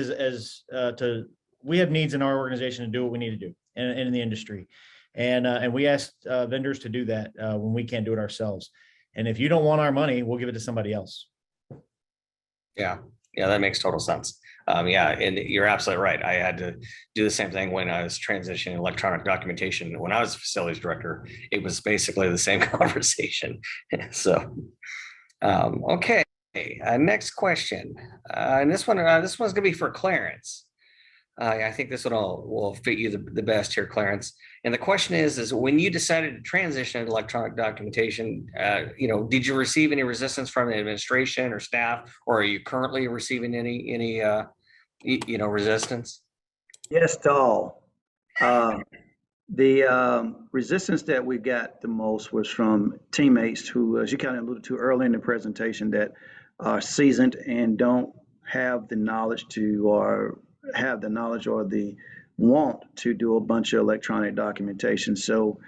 we have needs in our organization to do what we need to do and in the industry. And we ask vendors to do that when we can't do it ourselves. And if you don't want our money, we'll give it to somebody else.
Yeah, that makes total sense. Yeah, and you're absolutely right. I had to do the same thing when I was transitioning electronic documentation. When I was facilities director, it was basically the same conversation. So, okay, next question. And this one's going to be for Clarence. I think this one will fit you the best here, Clarence. And the question is when you decided to transition to electronic documentation, did you receive any resistance from the administration or staff, or are you currently receiving any resistance?
Yes to all. The resistance that we got the most was from teammates who, as you kind of alluded to early in the presentation, that are seasoned and don't have the knowledge or the want to do a bunch of electronic documentation. So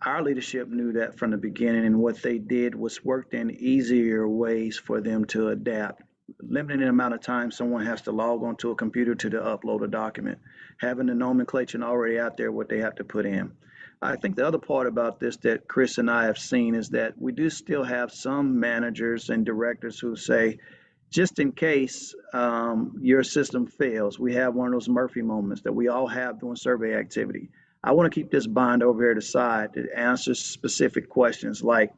our leadership knew that from the beginning, and what they did was worked in easier ways for them to adapt. Limiting the amount of time someone has to log onto a computer to upload a document, having the nomenclature already out there, what they have to put in. I think the other part about this that Chris and I have seen is that we do still have some managers and directors who say, just in case your system fails, we have one of those Murphy moments that we all have doing survey activity. I want to keep this bind over here to the side to answer specific questions like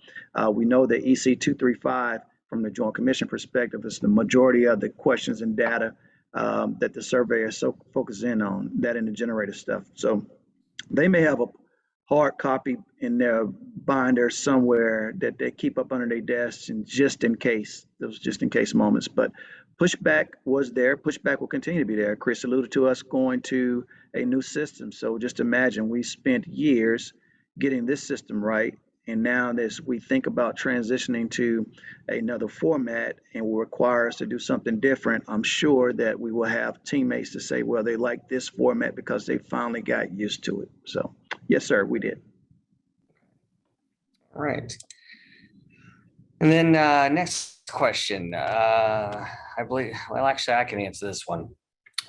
we know that EC 235 from the Joint Commission perspective is the majority of the questions and data that the surveyor is so focused in on, that in the generated stuff. So they may have a hard copy in their binder somewhere that they keep up under their desks, and just in case, those just in case moments. But pushback was there. Pushback will continue to be there. Chris alluded to us going to a new system. So just imagine we spent years getting this system right. And now as we think about transitioning to another format and will require us to do something different, I'm sure that we will have teammates to say, well, they like this format because they finally got used to it. So yes, sir, we did.
All right. And then next question, I believe, well, actually I can answer this one.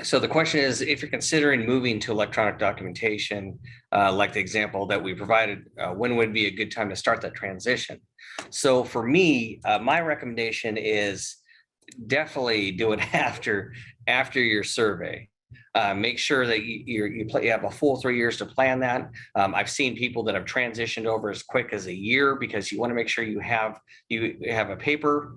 So the question is, if you're considering moving to electronic documentation, like the example that we provided, when would be a good time to start that transition? So for me, my recommendation is definitely do it after your survey. Make sure that you have a full 3 years to plan that. I've seen people that have transitioned over as quick as a year, because you want to make sure you have a paper.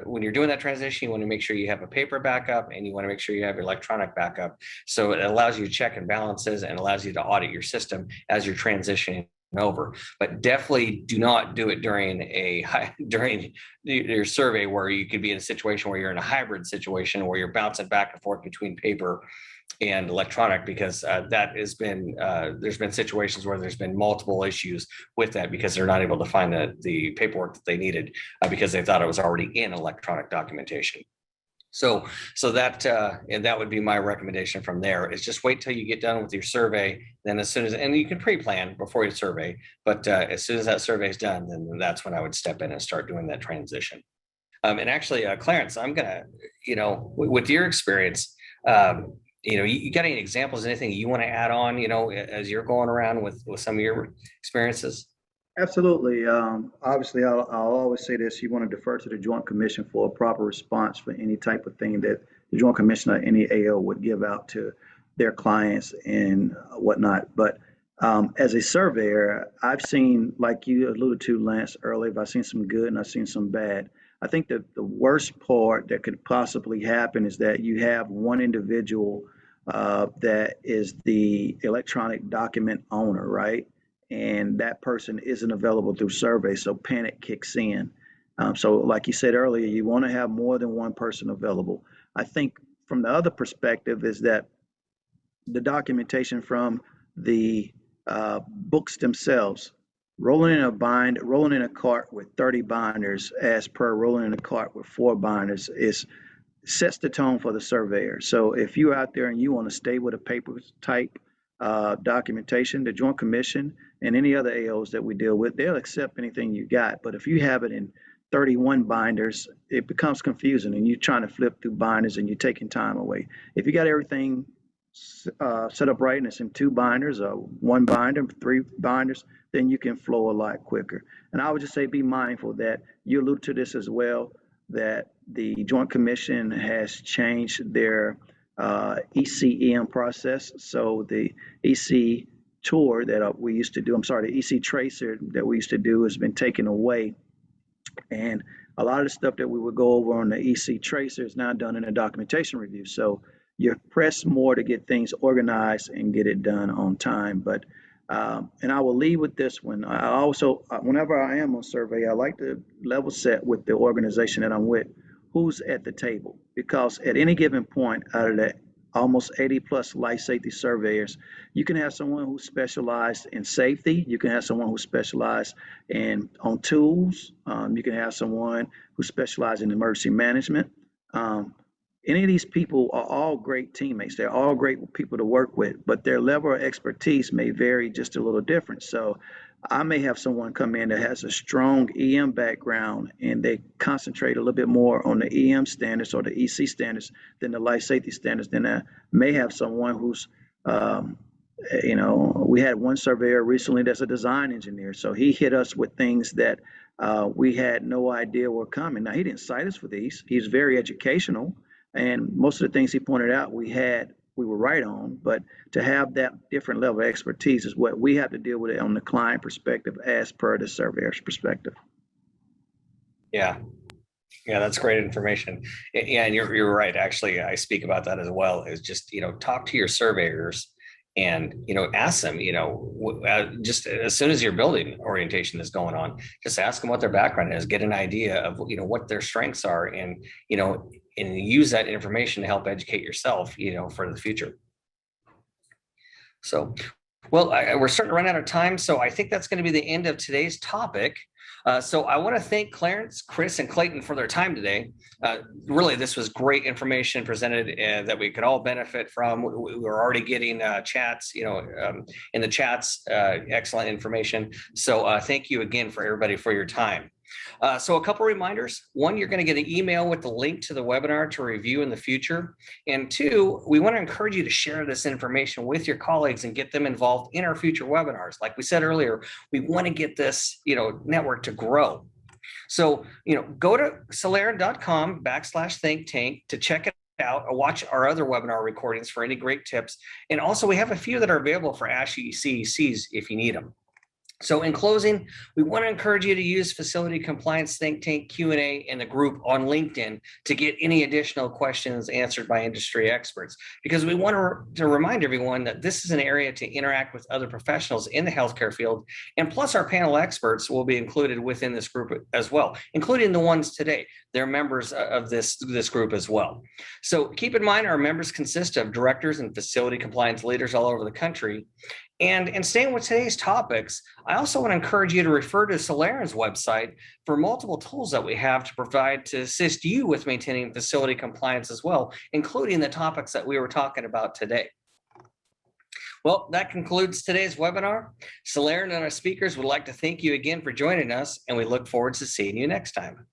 When you're doing that transition, you want to make sure you have a paper backup, and you want to make sure you have your electronic backup. So it allows you to check and balances and allows you to audit your system as you're transitioning over. But definitely do not do it during your survey, where you could be in a situation where you're in a hybrid situation where you're bouncing back and forth between paper and electronic, because there's been situations where there's been multiple issues with that, because they're not able to find the paperwork that they needed because they thought it was already in electronic documentation. So that and that would be my recommendation from there, is just wait till you get done with your survey. Then and you can pre-plan before your survey, but as soon as that survey is done, then that's when I would step in and start doing that transition. And actually, Clarence, I'm gonna, with your experience, you got any examples, anything you want to add on, as you're going around with some of your experiences?
Absolutely. Obviously, I'll always say this: you want to defer to the Joint Commission for a proper response for any type of thing that the Joint Commission or any AO would give out to their clients and whatnot. But as a surveyor, I've seen, like you alluded to, Lance, earlier, I've seen some good and I've seen some bad. I think that the worst part that could possibly happen is that you have one individual that is the electronic document owner, right? and that person isn't available through survey, so panic kicks in. So like you said earlier, you want to have more than one person available. I think from the other perspective is that the documentation from the books themselves, rolling in a cart with 30 binders as per rolling in a cart with 4 binders is sets the tone for the surveyor. So if you're out there and you want to stay with a paper type documentation, the Joint Commission and any other AOs that we deal with, they'll accept anything you got. But if you have it in 31 binders, it becomes confusing and you're trying to flip through binders and you're taking time away. If you got everything set up right and it's in 2 binders or 1 binder, 3 binders, then you can flow a lot quicker. And I would just say be mindful that you allude to this as well, that the Joint Commission has changed their ECEM process. So the EC tour that we used to do, the EC tracer that we used to do has been taken away. And a lot of the stuff that we would go over on the EC tracer is now done in a documentation review. So you're pressed more to get things organized and get it done on time. But and I will leave with this one. I also, whenever I am on survey, I like to level set with the organization that I'm with, who's at the table. Because at any given point, out of the almost 80 plus life safety surveyors, you can have someone who specialized in safety. You can have someone who specialized on tools. You can have someone who specialized in emergency management. Any of these people are all great teammates. They're all great people to work with, but their level of expertise may vary just a little different. So I may have someone come in that has a strong EM background and they concentrate a little bit more on the EM standards or the EC standards than the life safety standards. Then I may have someone who's, we had one surveyor recently that's a design engineer. So he hit us with things that we had no idea were coming. Now, he didn't cite us for these. He's very educational. And most of the things he pointed out, we were right on, but to have that different level of expertise is what we have to deal with it on the client perspective as per the surveyor's perspective.
Yeah, that's great information. Yeah, and you're right. Actually, I speak about that as well. Is just talk to your surveyors and ask them. Just as soon as your building orientation is going on, just ask them what their background is. Get an idea of what their strengths are, and and use that information to help educate yourself, for the future. So, well, we're starting to run out of time. So I think that's going to be the end of today's topic. So I want to thank Clarence, Chris, and Clayton for their time today. Really, this was great information presented that we could all benefit from. We were already getting chats, in the chats, excellent information. So thank you again for everybody for your time. So a couple reminders. 1, you're going to get an email with the link to the webinar to review in the future. And 2, we want to encourage you to share this information with your colleagues and get them involved in our future webinars. Like we said earlier, we want to get this, network to grow. So, go to Soleran.com/think tank to check it out or watch our other webinar recordings for any great tips. And also we have a few that are available for ASHE CECs if you need them. So in closing, we want to encourage you to use Facility Compliance Think Tank Q&A in the group on LinkedIn to get any additional questions answered by industry experts, because we want to remind everyone that this is an area to interact with other professionals in the healthcare field. And plus our panel experts will be included within this group as well, including the ones today. They're members of this group as well. So keep in mind, our members consist of directors and facility compliance leaders all over the country. And staying with today's topics, I also want to encourage you to refer to Soleran's website for multiple tools that we have to provide to assist you with maintaining facility compliance as well, including the topics that we were talking about today. Well, that concludes today's webinar. Soleran and our speakers would like to thank you again for joining us, and we look forward to seeing you next time.